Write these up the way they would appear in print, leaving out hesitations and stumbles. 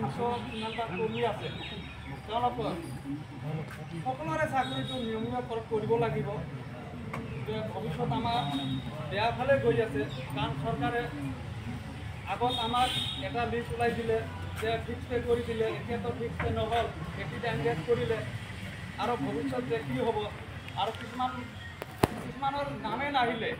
300 ইমানটা কৰ্মী আছে তেওঁলোকৰ সকলোৰে চাকৰিটো নিয়মীয়া কৰিব লাগিব যে ভৱিষ্যত আমাৰ বেয়া ফালে গৈ আছে কাৰণ চৰকাৰে আগত আমাক এটা লিষ্ট ওলাই দিলে যে ফিক্স পে কৰি দিলে এতিয়াতো ফিক্স পে নহ'ল 80 ডেজ কৰিলে আৰু ভৱিষ্যত যে কি হ'ব আৰু কিছুমানৰ নামে নাহিলে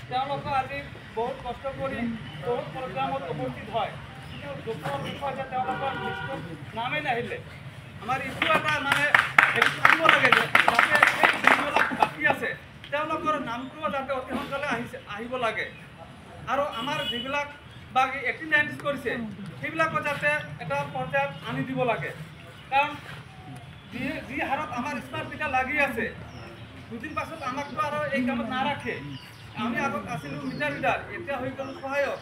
তেওঁলোকে আজি বহুত কষ্ট কৰি বহুত প্ৰগ্ৰামত উপস্থিত হয় কিন্তু দুখৰ বিষয় যে তেওঁলোকৰ লিষ্টত নামেই নাহিলে আমাৰ এইটো এটা মানে থাকিব লাগে যে যাতে এই যিবিলাক বাকী আছে তেওঁলোকৰ নামটোও যাতে অতি সোনকালে আহিব লাগে আৰু আমাৰ যিবিলাক বাকী 89 কৰিছে সেইবিলাকো যাতে এটা পৰ্যায়ত আনি দিব লাগে কাৰণ যি হাৰত আমাৰ স্মাৰ্ট মিটাৰ লাগি আছে দুদিন পাছত আমাকতো আৰু এই কামত নাৰাখে আমি আগত আছিলোঁ মিটাৰ ৰিডাৰ এতিয়া হৈ গ'ল সহায়ক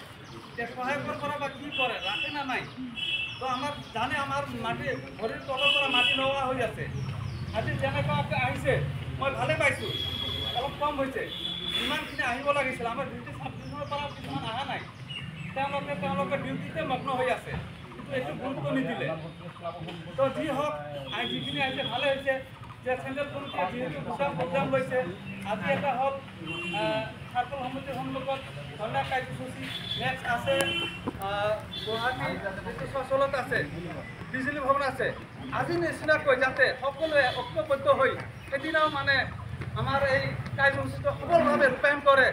এতিয়া সহায়কৰ পৰা বা কি কৰে ৰাখে না নাই তো আমাৰ জানে আমাৰ মাটি ভৰিৰ তলৰ পৰা মাটি নোহোৱা হৈ আছে আজি যেনেকুৱাকৈ আহিছে মই ভালে পাইছোঁ অলপ কম হৈছে যিমানখিনি আহিব লাগিছিল আমাৰ ডিউটি ছাবডিভিজনৰ পৰা কিছুমান অহা নাই তেওঁলোকে ডিউটিতে মগ্ন হৈ আছে কিন্তু এইটো গুৰুত্ব নিদিলে তো যি হওক যিখিনি আহিছে ভালে হৈছে যে চেণ্ট্ৰেল কমিটিয়ে যিহেতু দুটা প্ৰগ্ৰাম লৈছে আজি এটা হ'ল ছাত্ৰ সমিতিৰ সন্মুখত ধৰ্ণা কাৰ্যসূচী নেক্সট আছে গুৱাহাটী যিটো চচলত আছে বিজুলী ভৱন আছে আজি নিচিনাকৈ যাতে সকলোৱে ঐক্যবদ্ধ হৈ এদিনাও মানে আমাৰ এই কাৰ্যসূচীটো সফলভাৱে ৰূপায়ণ কৰে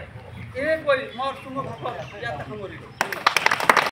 এই কৈ মই চুমু ভাষণ ইয়াতে সামৰিলোঁ।